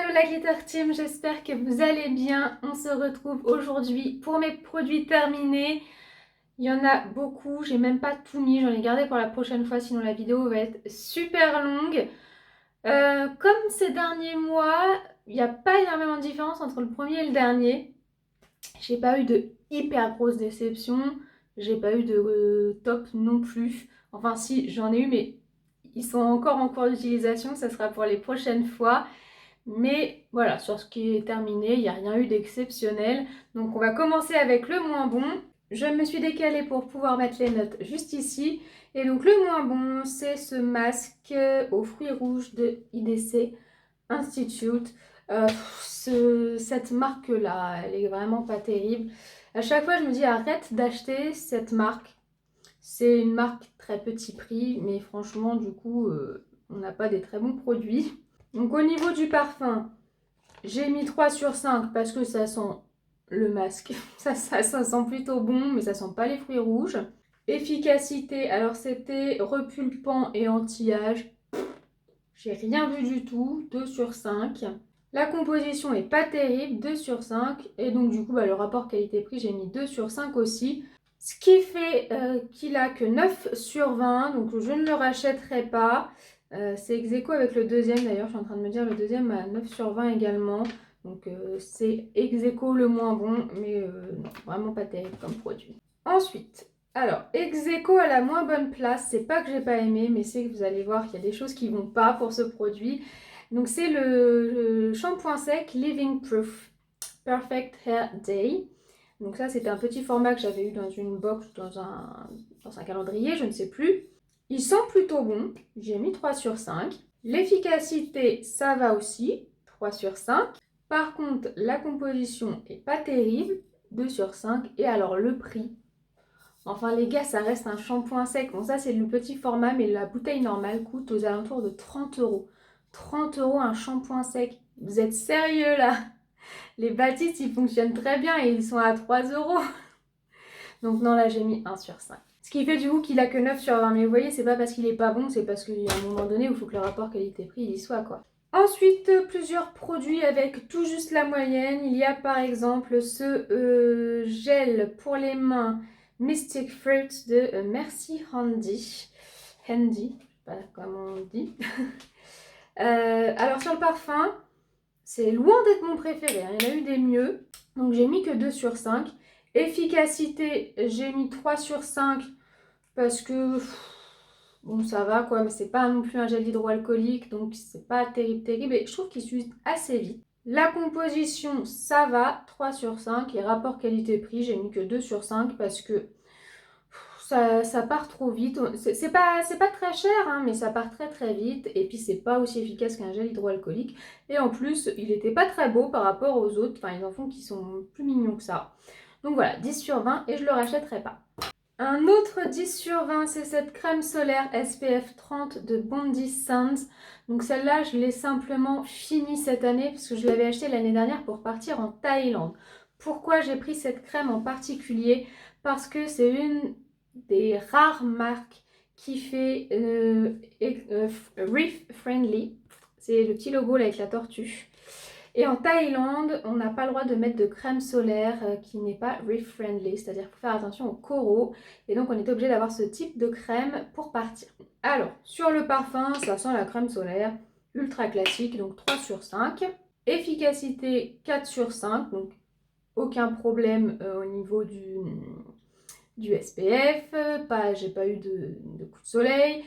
Hello la Glitter Team, j'espère que vous allez bien. On se retrouve aujourd'hui pour mes produits terminés. Il y en a beaucoup, j'ai même pas tout mis, j'en ai gardé pour la prochaine fois, sinon la vidéo va être super longue. Comme ces derniers mois, il n'y a pas énormément de différence entre le premier et le dernier. J'ai pas eu de hyper grosse déception, j'ai pas eu de top non plus. Enfin si, j'en ai eu, mais ils sont encore en cours d'utilisation, ça sera pour les prochaines fois. Mais voilà, sur ce qui est terminé, il n'y a rien eu d'exceptionnel. Donc on va commencer avec le moins bon. Je me suis décalée pour pouvoir mettre les notes juste ici. Et donc le moins bon, c'est ce masque aux fruits rouges de IDC Institute. Cette marque-là, elle est vraiment pas terrible. À chaque fois, je me dis arrête d'acheter cette marque. C'est une marque très petit prix, mais franchement, du coup, on n'a pas des très bons produits. Donc au niveau du parfum, j'ai mis 3 sur 5 parce que ça sent le masque. Ça sent plutôt bon, mais ça sent pas les fruits rouges. Efficacité, alors c'était repulpant et anti-âge. J'ai rien vu du tout, 2 sur 5. La composition est pas terrible, 2 sur 5. Et donc du coup, le rapport qualité-prix, j'ai mis 2 sur 5 aussi. Ce qui fait qu'il a que 9 sur 20, donc je ne le rachèterai pas. C'est ex aequo avec le deuxième d'ailleurs, je suis en train de me dire le deuxième a 9 sur 20 également. Donc c'est ex aequo le moins bon, mais non, vraiment pas terrible comme produit. Ensuite, alors ex aequo à la moins bonne place, c'est pas que j'ai pas aimé, mais c'est que vous allez voir qu'il y a des choses qui vont pas pour ce produit. Donc c'est le shampoing sec Living Proof Perfect Hair Day. Donc ça, c'était un petit format que j'avais eu dans une box, dans un calendrier, je ne sais plus. Il sent plutôt bon, j'ai mis 3 sur 5. L'efficacité, ça va aussi, 3 sur 5. Par contre, la composition est pas terrible, 2 sur 5. Et alors, le prix. Enfin, les gars, ça reste un shampoing sec. Bon, ça, c'est le petit format, mais la bouteille normale coûte aux alentours de 30 €. 30 € un shampoing sec. Vous êtes sérieux, là? Les Baptistes, ils fonctionnent très bien et ils sont à 3 €. Donc non, là, j'ai mis 1 sur 5. Ce qui fait du coup qu'il a que 9 sur 20. Mais vous voyez, c'est pas parce qu'il est pas bon, c'est parce qu'il y a un moment donné où il faut que le rapport qualité-prix y soit, quoi. Ensuite, plusieurs produits avec tout juste la moyenne. Il y a par exemple ce gel pour les mains Mystic Fruit de Merci Handy. Handy, je sais pas comment on dit. Alors sur le parfum, c'est loin d'être mon préféré, hein. Il y en a eu des mieux. Donc j'ai mis que 2 sur 5. Efficacité, j'ai mis 3 sur 5 parce que bon, ça va quoi, mais c'est pas non plus un gel hydroalcoolique, donc c'est pas terrible et je trouve qu'il s'use assez vite. La composition, ça va, 3 sur 5. Et rapport qualité-prix, j'ai mis que 2 sur 5 parce que ça part trop vite. C'est pas très cher, hein, mais ça part très vite. Et puis c'est pas aussi efficace qu'un gel hydroalcoolique. Et en plus, il était pas très beau par rapport aux autres. Enfin, ils en font qui sont plus mignons que ça. Donc voilà, 10 sur 20 et je le rachèterai pas. Un autre 10 sur 20, c'est cette crème solaire SPF 30 de Bondi Sands. Donc celle-là, je l'ai simplement finie cette année parce que je l'avais achetée l'année dernière pour partir en Thaïlande. Pourquoi j'ai pris cette crème en particulier? Parce que c'est une des rares marques qui fait Reef Friendly. C'est le petit logo là avec la tortue. Et en Thaïlande, on n'a pas le droit de mettre de crème solaire qui n'est pas reef friendly, c'est-à-dire qu'il faut faire attention aux coraux. Et donc on est obligé d'avoir ce type de crème pour partir. Alors, sur le parfum, ça sent la crème solaire ultra classique, donc 3 sur 5. Efficacité 4 sur 5, donc aucun problème au niveau du SPF, j'ai pas eu de coup de soleil.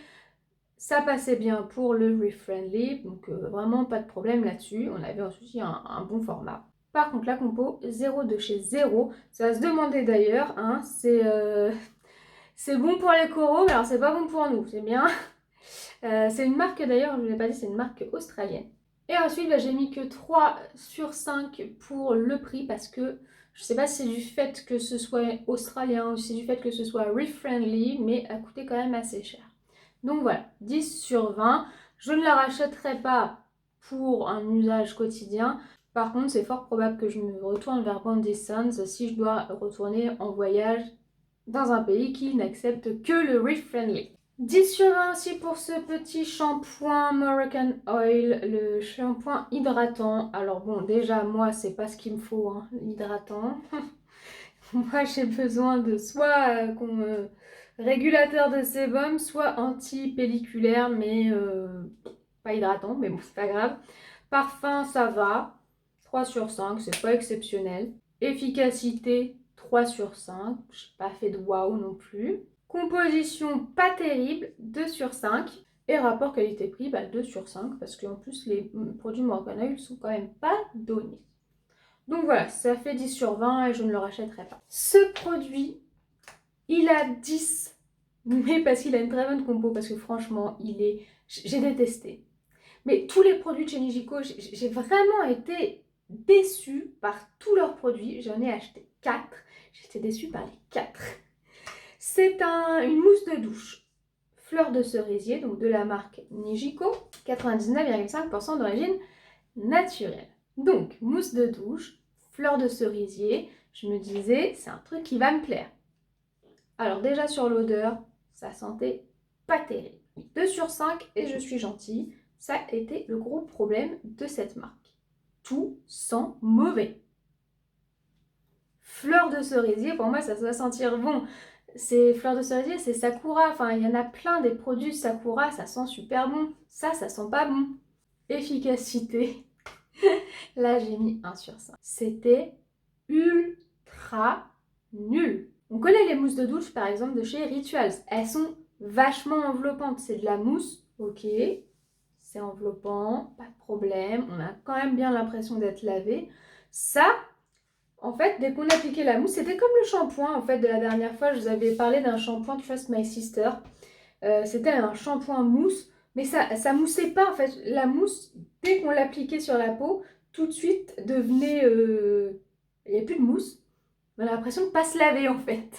Ça passait bien pour le Reef Friendly, donc vraiment pas de problème là-dessus. On avait aussi un bon format. Par contre, la compo, 0 de chez 0. Ça va se demander d'ailleurs, hein, c'est bon pour les coraux, mais alors c'est pas bon pour nous, c'est bien. C'est une marque d'ailleurs, je ne vous l'ai pas dit, c'est une marque australienne. Et ensuite, j'ai mis que 3 sur 5 pour le prix parce que je sais pas si c'est du fait que ce soit australien ou si c'est du fait que ce soit Reef Friendly, mais a coûté quand même assez cher. Donc voilà, 10 sur 20. Je ne la rachèterai pas pour un usage quotidien. Par contre, c'est fort probable que je me retourne vers Bondi Sands si je dois retourner en voyage dans un pays qui n'accepte que le Reef Friendly. 10 sur 20 aussi pour ce petit shampoing Moroccan Oil, le shampoing hydratant. Alors bon, déjà, moi, c'est pas ce qu'il me faut, hein, l'hydratant. Moi, j'ai besoin de soit régulateur de sébum, soit anti-pelliculaire, mais pas hydratant, mais bon, c'est pas grave. Parfum, ça va. 3 sur 5, c'est pas exceptionnel. Efficacité, 3 sur 5. J'ai pas fait de waouh non plus. Composition, pas terrible, 2 sur 5. Et rapport qualité-prix, 2 sur 5, parce qu'en plus, les produits Moroccan Oil sont quand même pas donnés. Donc voilà, ça fait 10 sur 20 et je ne le rachèterai pas. Ce produit, il a 10, mais parce qu'il a une très bonne compo, parce que franchement, j'ai détesté. Mais tous les produits de chez Nijico, j'ai vraiment été déçue par tous leurs produits. J'en ai acheté 4. J'étais déçue par les 4. C'est une mousse de douche, fleur de cerisier, donc de la marque Nijico, 99,5% d'origine naturelle. Donc, mousse de douche, fleur de cerisier, je me disais, c'est un truc qui va me plaire. Alors déjà sur l'odeur, ça sentait pas terrible. 2 sur 5 et je suis gentille, ça a été le gros problème de cette marque. Tout sent mauvais. Fleur de cerisier, pour moi ça doit sentir bon. C'est fleur de cerisier, c'est Sakura, enfin il y en a plein des produits Sakura, ça sent super bon. Ça sent pas bon. Efficacité, là j'ai mis 1 sur 5. C'était ultra nul. On connaît les mousses de douche par exemple de chez Rituals. Elles sont vachement enveloppantes. C'est de la mousse, ok, c'est enveloppant, pas de problème. On a quand même bien l'impression d'être lavé. Ça, en fait, dès qu'on appliquait la mousse, c'était comme le shampoing en fait de la dernière fois. Je vous avais parlé d'un shampoing Trust My Sister. C'était un shampoing mousse, mais ça moussait pas en fait. La mousse, dès qu'on l'appliquait sur la peau, tout de suite devenait... Il n'y avait plus de mousse. On a l'impression de ne pas se laver en fait.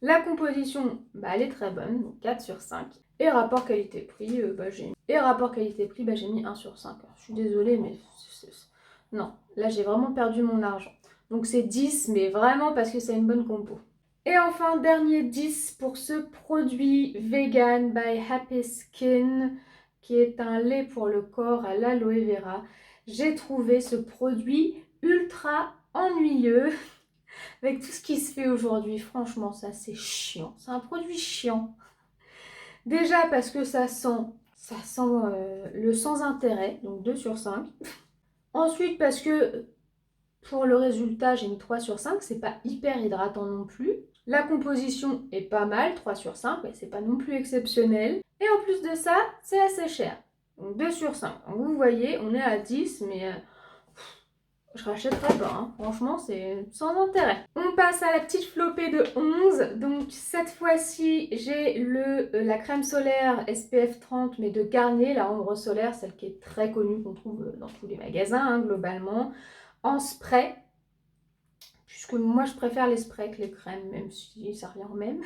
La composition, elle est très bonne, donc 4 sur 5. Et rapport qualité-prix, j'ai mis 1 sur 5. Alors, je suis désolée, mais non, là j'ai vraiment perdu mon argent. Donc c'est 10, mais vraiment parce que c'est une bonne compo. Et enfin, dernier 10 pour ce produit vegan by Happy Skin, qui est un lait pour le corps à l'aloe vera. J'ai trouvé ce produit ultra ennuyeux avec tout ce qui se fait aujourd'hui. Franchement, ça c'est chiant. C'est un produit chiant. Déjà parce que ça sent le sans intérêt, donc 2 sur 5. Ensuite parce que pour le résultat, j'ai mis 3 sur 5. C'est pas hyper hydratant non plus. La composition est pas mal, 3 sur 5, mais c'est pas non plus exceptionnel. Et en plus de ça, c'est assez cher. Donc 2 sur 5. Donc vous voyez, on est à 10, mais je rachèterai pas. Hein. Franchement, c'est sans intérêt. On passe à la petite flopée de 11. Donc cette fois-ci, j'ai la crème solaire SPF 30, mais de Garnier, la ombre solaire, celle qui est très connue, qu'on trouve dans tous les magasins, hein, globalement, en spray. Puisque moi je préfère les sprays que les crèmes, même si ça revient au même.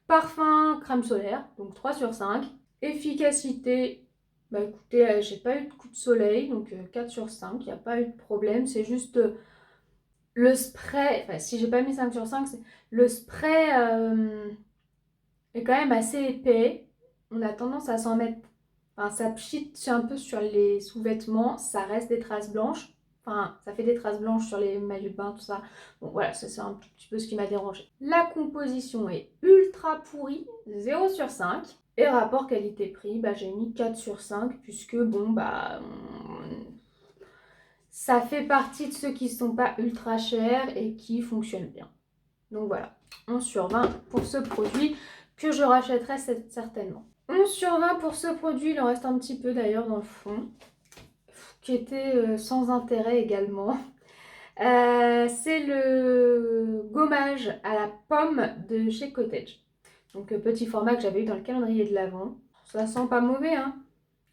Parfum, crème solaire, donc 3 sur 5. Efficacité, écoutez, j'ai pas eu de coup de soleil, donc 4 sur 5, il n'y a pas eu de problème. C'est juste le spray, enfin si j'ai pas mis 5 sur 5, le spray est quand même assez épais. On a tendance à s'en mettre, enfin ça pchite un peu sur les sous-vêtements, ça reste des traces blanches. Enfin, ça fait des traces blanches sur les maillots de bain, tout ça. Bon, voilà, c'est un petit peu ce qui m'a dérangé. La composition est ultra pourrie, 0 sur 5. Et rapport qualité-prix, j'ai mis 4 sur 5, puisque, bon, ça fait partie de ceux qui ne sont pas ultra chers et qui fonctionnent bien. Donc voilà, 11 sur 20 pour ce produit que je rachèterai certainement. 11 sur 20 pour ce produit, il en reste un petit peu d'ailleurs dans le fond, qui était sans intérêt également. C'est le gommage à la pomme de chez Cottage. Donc petit format que j'avais eu dans le calendrier de l'Avent. Ça sent pas mauvais, hein.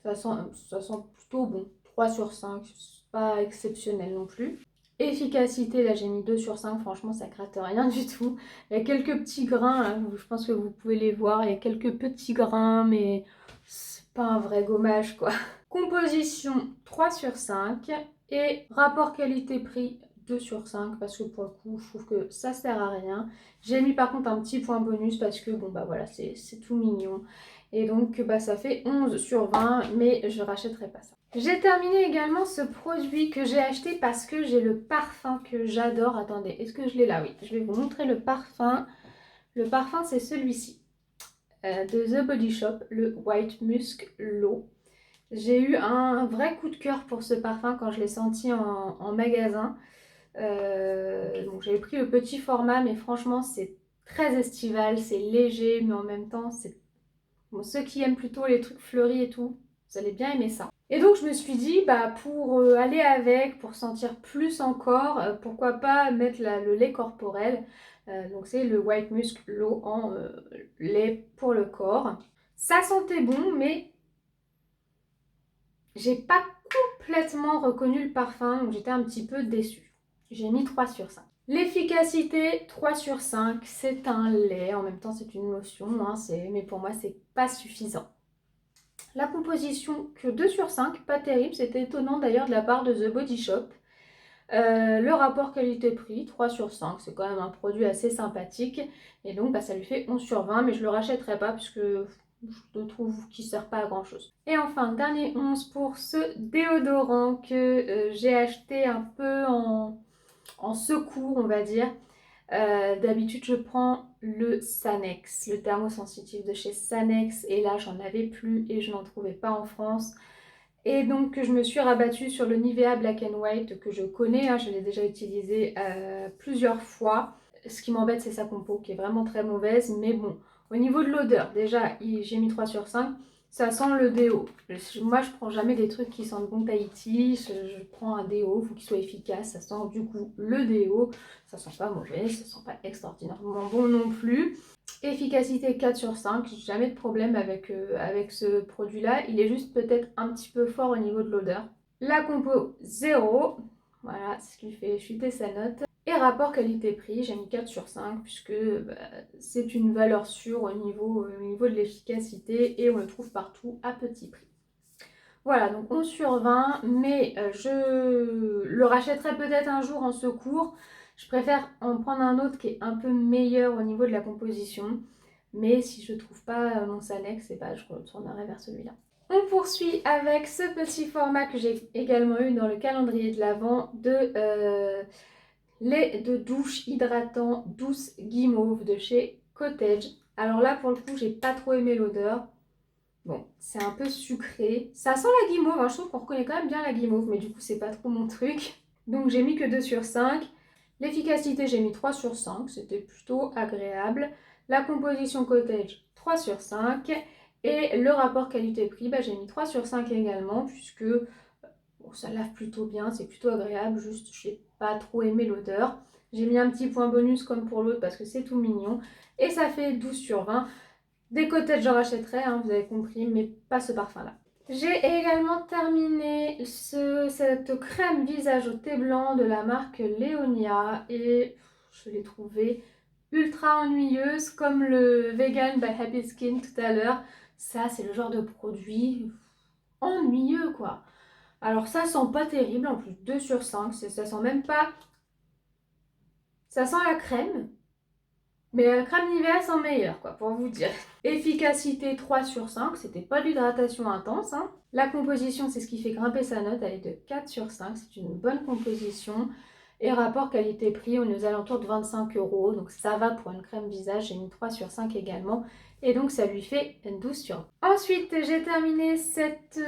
Ça sent plutôt bon. 3 sur 5, c'est pas exceptionnel non plus. Efficacité, là j'ai mis 2 sur 5, franchement ça gratte rien du tout. Il y a quelques petits grains, là, je pense que vous pouvez les voir. Il y a quelques petits grains, mais c'est pas un vrai gommage quoi. Composition 3 sur 5 et rapport qualité-prix 2 sur 5 parce que pour le coup, je trouve que ça sert à rien. J'ai mis par contre un petit point bonus parce que bon bah voilà, c'est tout mignon. Et donc bah ça fait 11 sur 20, mais je rachèterai pas ça. J'ai terminé également ce produit que j'ai acheté parce que j'ai le parfum que j'adore. Attendez, est-ce que je l'ai là? Oui, je vais vous montrer le parfum. Le parfum c'est celui-ci, de The Body Shop, le White Musk Low. J'ai eu un vrai coup de cœur pour ce parfum quand je l'ai senti en magasin. Donc j'avais pris le petit format, mais franchement c'est très estival, c'est léger, mais en même temps c'est... Bon, ceux qui aiment plutôt les trucs fleuris et tout, vous allez bien aimer ça. Et donc je me suis dit, bah pour aller avec, pour sentir plus encore, pourquoi pas mettre le lait corporel. Donc c'est le White Musk Low en lait pour le corps. Ça sentait bon, mais j'ai pas complètement reconnu le parfum, donc j'étais un petit peu déçue. J'ai mis 3 sur 5. L'efficacité, 3 sur 5, c'est un lait, en même temps c'est une lotion, hein, mais pour moi c'est pas suffisant. La composition, que 2 sur 5, pas terrible, c'était étonnant d'ailleurs de la part de The Body Shop. Le rapport qualité-prix, 3 sur 5, c'est quand même un produit assez sympathique. Et donc bah, ça lui fait 11 sur 20, mais je le rachèterai pas puisque je trouve qu'il ne sert pas à grand chose. Et enfin, dernier 11 pour ce déodorant que j'ai acheté un peu en secours, on va dire. D'habitude, je prends le Sanex, le thermosensitif de chez Sanex. Et là, j'en avais plus et je n'en trouvais pas en France. Et donc je me suis rabattue sur le Nivea Black and White que je connais, hein, je l'ai déjà utilisé plusieurs fois. Ce qui m'embête c'est sa compo qui est vraiment très mauvaise, mais bon, au niveau de l'odeur, déjà j'ai mis 3 sur 5, ça sent le déo. Moi je prends jamais des trucs qui sentent bon Tahiti, je prends un déo, il faut qu'il soit efficace, ça sent du coup le déo, ça sent pas mauvais, ça sent pas extraordinairement bon non plus. Efficacité 4 sur 5, j'ai jamais de problème avec ce produit-là. Il est juste peut-être un petit peu fort au niveau de l'odeur. La compo 0, voilà, c'est ce qui fait chuter sa note. Et rapport qualité-prix, j'ai mis 4 sur 5 puisque bah, c'est une valeur sûre au niveau de l'efficacité et on le trouve partout à petit prix. Voilà, donc 11 sur 20, mais je le rachèterai peut-être un jour en secours. Je préfère en prendre un autre qui est un peu meilleur au niveau de la composition. Mais si je ne trouve pas mon Sanex, eh ben, je retournerai vers celui-là. On poursuit avec ce petit format que j'ai également eu dans le calendrier de l'Avent de lait de douche hydratant douce guimauve de chez Cottage. Alors là, pour le coup, j'ai pas trop aimé l'odeur. Bon, c'est un peu sucré. Ça sent la guimauve, hein. Je trouve qu'on reconnaît quand même bien la guimauve, mais du coup, c'est pas trop mon truc. Donc, j'ai mis que 2 sur 5. L'efficacité, j'ai mis 3 sur 5. C'était plutôt agréable. La composition Cottage, 3 sur 5. Et le rapport qualité-prix, bah, j'ai mis 3 sur 5 également, puisque bon, ça lave plutôt bien, c'est plutôt agréable. Juste, je n'ai pas trop aimé l'odeur. J'ai mis un petit point bonus comme pour l'autre parce que c'est tout mignon. Et ça fait 12 sur 20. Des Cottages, j'en rachèterai, hein, vous avez compris, mais pas ce parfum-là. J'ai également terminé cette crème visage au thé blanc de la marque Léonia et je l'ai trouvée ultra ennuyeuse, comme le Vegan by Happy Skin tout à l'heure. Ça, c'est le genre de produit ennuyeux, quoi. Alors ça sent pas terrible, en plus 2 sur 5, ça sent même pas... Ça sent la crème, mais la crème Nivea sent meilleur, quoi, pour vous dire. Efficacité 3 sur 5, c'était pas d'hydratation intense. Hein. La composition, c'est ce qui fait grimper sa note, elle est de 4 sur 5, c'est une bonne composition. Et rapport qualité-prix, on est aux alentours de 25 €, donc ça va pour une crème visage, j'ai mis 3 sur 5 également. Et donc ça lui fait 12 sur 20. Ensuite, j'ai terminé cette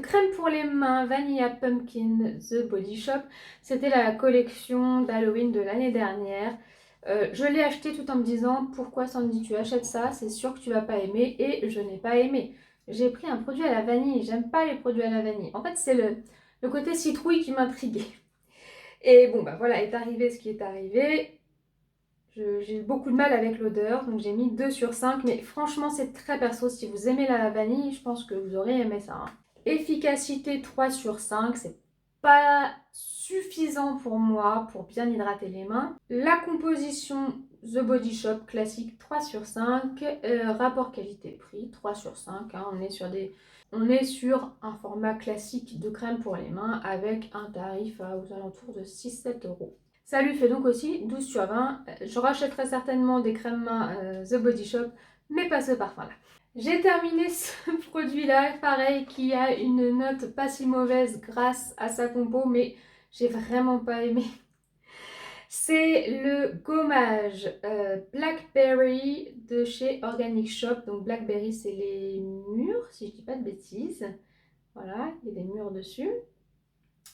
crème pour les mains Vanilla Pumpkin The Body Shop. C'était la collection d'Halloween de l'année dernière. Je l'ai acheté tout en me disant pourquoi Sandy tu achètes ça, c'est sûr que tu vas pas aimer, et je n'ai pas aimé. J'ai pris un produit à la vanille, j'aime pas les produits à la vanille. En fait c'est le côté citrouille qui m'intriguait. Et bon bah voilà, est arrivé ce qui est arrivé. J'ai eu beaucoup de mal avec l'odeur, donc j'ai mis 2 sur 5, mais franchement c'est très perso, si vous aimez la vanille, je pense que vous aurez aimé ça. Hein. Efficacité 3 sur 5, c'est pas suffisant pour moi pour bien hydrater les mains. La composition The Body Shop classique 3 sur 5, rapport qualité-prix 3 sur 5, hein, on est sur des On est sur un format classique de crème pour les mains avec un tarif aux alentours de 6-7 euros. Ça lui fait donc aussi 12 sur 20. Je rachèterai certainement des crèmes mains The Body Shop, mais pas ce parfum-là. J'ai terminé ce produit-là, pareil, qui a une note pas si mauvaise grâce à sa compo, mais j'ai vraiment pas aimé. C'est le gommage Blackberry de chez Organic Shop. Donc Blackberry, c'est les mûres, si je dis pas de bêtises. Voilà, il y a des mûres dessus.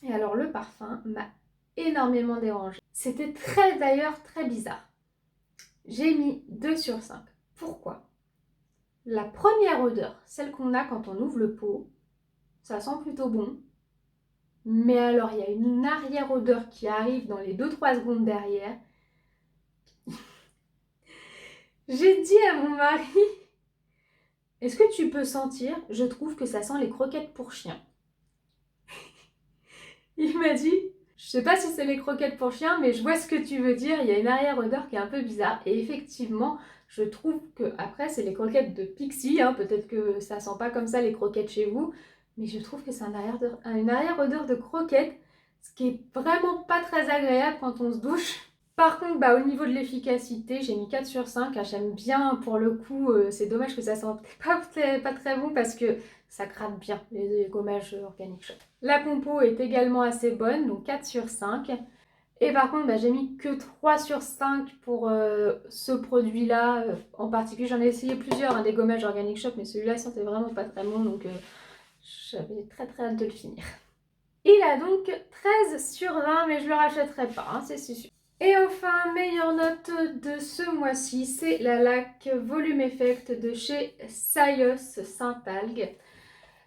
Et alors le parfum m'a énormément dérangé. C'était d'ailleurs très bizarre. J'ai mis 2 sur 5. Pourquoi? La première odeur, celle qu'on a quand on ouvre le pot, ça sent plutôt bon. Mais alors il y a une arrière-odeur qui arrive dans les 2-3 secondes derrière. J'ai dit à mon mari, est-ce que tu peux sentir? Je trouve que ça sent les croquettes pour chien. Il m'a dit, je sais pas si c'est les croquettes pour chien, mais je vois ce que tu veux dire. Il y a une arrière-odeur qui est un peu bizarre. Et effectivement, je trouve que après c'est les croquettes de Pixi. Hein. Peut-être que ça sent pas comme ça les croquettes chez vous. Mais je trouve que c'est une arrière-odeur de croquettes. Ce qui est vraiment pas très agréable quand on se douche. Par contre, au niveau de l'efficacité, j'ai mis 4 sur 5. J'aime bien, pour le coup, c'est dommage que ça sente pas très bon parce que ça crame bien les gommages Organic Shop. La compo est également assez bonne, donc 4 sur 5. Et par contre, j'ai mis que 3 sur 5 pour ce produit-là. En particulier, j'en ai essayé plusieurs, des gommages Organic Shop, mais celui-là, il sentait vraiment pas très bon, donc j'avais très hâte de le finir. Il a donc 13 sur 20, mais je le rachèterai pas, hein, c'est sûr. Et enfin, meilleure note de ce mois-ci, c'est la laque Volume Effect de chez Sayos Saint-Algue.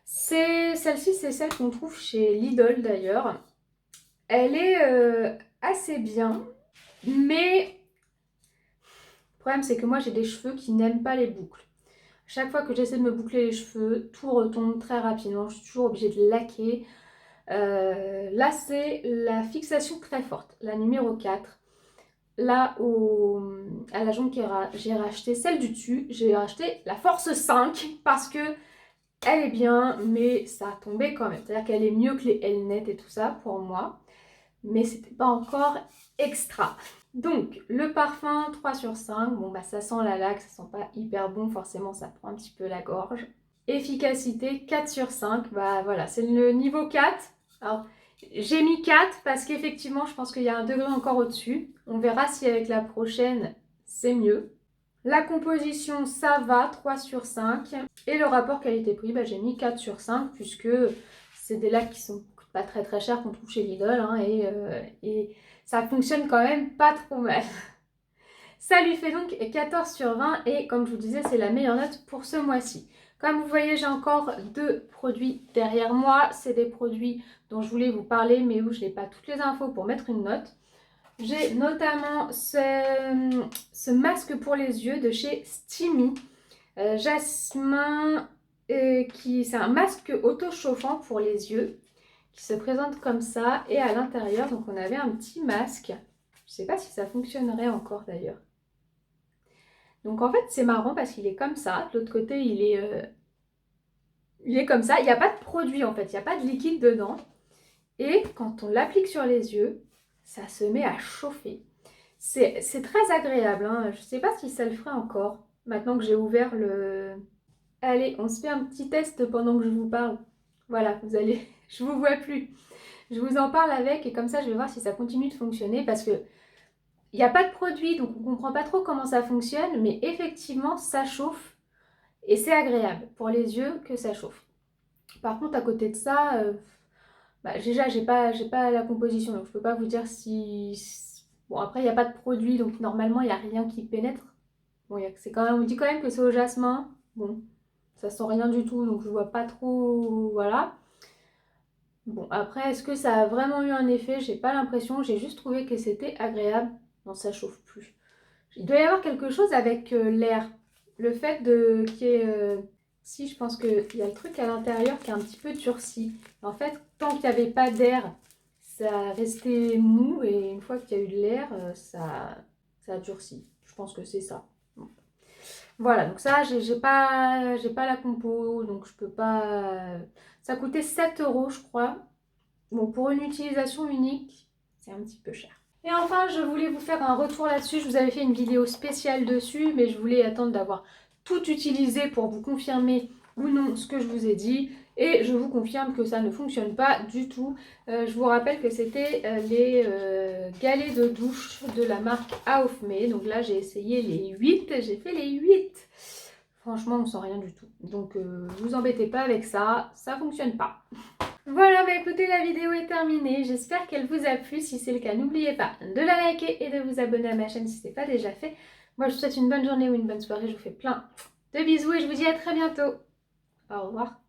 Celle-ci, c'est celle qu'on trouve chez Lidl d'ailleurs. Elle est assez bien, mais le problème c'est que moi j'ai des cheveux qui n'aiment pas les boucles. Chaque fois que j'essaie de me boucler les cheveux, tout retombe très rapidement. Je suis toujours obligée de laquer. Là, c'est la fixation très forte, la numéro 4. Là, à la jonque, j'ai racheté celle du dessus. J'ai racheté la Force 5 parce que elle est bien, mais ça a tombé quand même. C'est-à-dire qu'elle est mieux que les Elnet et tout ça pour moi. Mais c'était pas encore extra. Donc, le parfum 3 sur 5. Bon, ça sent la laque, ça sent pas hyper bon. Forcément, ça prend un petit peu la gorge. Efficacité 4 sur 5. Voilà, c'est le niveau 4. Alors, j'ai mis 4 parce qu'effectivement, je pense qu'il y a un degré encore au-dessus. On verra si avec la prochaine, c'est mieux. La composition, ça va, 3 sur 5. Et le rapport qualité-prix, j'ai mis 4 sur 5 puisque c'est des lacs qui sont pas très chers qu'on trouve chez Lidl. Hein, et ça fonctionne quand même pas trop mal. Ça lui fait donc 14 sur 20 et comme je vous disais, c'est la meilleure note pour ce mois-ci. Comme vous voyez, j'ai encore 2 produits derrière moi. C'est des produits dont je voulais vous parler mais où je n'ai pas toutes les infos pour mettre une note. J'ai notamment ce masque pour les yeux de chez Steamy. Jasmin, c'est un masque auto-chauffant pour les yeux qui se présente comme ça. Et à l'intérieur, donc on avait un petit masque. Je ne sais pas si ça fonctionnerait encore d'ailleurs. Donc en fait, c'est marrant parce qu'il est comme ça. De l'autre côté, il est comme ça. Il n'y a pas de produit en fait, il n'y a pas de liquide dedans. Et quand on l'applique sur les yeux, ça se met à chauffer. C'est très agréable. Hein. Je ne sais pas si ça le ferait encore. Maintenant que j'ai ouvert le... Allez, on se fait un petit test pendant que je vous parle. Voilà, je vous vois plus. Je vous en parle avec et comme ça, je vais voir si ça continue de fonctionner parce que il n'y a pas de produit, donc on ne comprend pas trop comment ça fonctionne, mais effectivement, ça chauffe et c'est agréable pour les yeux que ça chauffe. Par contre, à côté de ça, déjà, j'ai pas la composition, donc je peux pas vous dire si... Bon, après, il n'y a pas de produit, donc normalement, il n'y a rien qui pénètre. Bon, on dit quand même que c'est au jasmin. Bon, ça sent rien du tout, donc je vois pas trop... Voilà. Bon, après, est-ce que ça a vraiment eu un effet? J'ai pas l'impression, j'ai juste trouvé que c'était agréable. Non, ça chauffe plus. Il doit y avoir quelque chose avec l'air. Le fait qu'il y ait... si, je pense qu'il y a le truc à l'intérieur qui est un petit peu durci. En fait, tant qu'il n'y avait pas d'air, ça restait mou. Et une fois qu'il y a eu de l'air, ça a durci. Je pense que c'est ça. Bon. Voilà, donc ça, j'ai pas la compo, donc je peux pas... Ça coûtait 7 euros, je crois. Bon, pour une utilisation unique, c'est un petit peu cher. Et enfin, je voulais vous faire un retour là-dessus. Je vous avais fait une vidéo spéciale dessus, mais je voulais attendre d'avoir tout utilisé pour vous confirmer ou non ce que je vous ai dit. Et je vous confirme que ça ne fonctionne pas du tout. Je vous rappelle que c'était les galets de douche de la marque Aufme. Donc là, j'ai essayé les 8. J'ai fait les 8. Franchement, on sent rien du tout. Donc, vous embêtez pas avec ça. Ça fonctionne pas. Voilà, bah écoutez, la vidéo est terminée. J'espère qu'elle vous a plu. Si c'est le cas, n'oubliez pas de la liker et de vous abonner à ma chaîne si ce n'est pas déjà fait. Moi, je vous souhaite une bonne journée ou une bonne soirée. Je vous fais plein de bisous et je vous dis à très bientôt. Au revoir.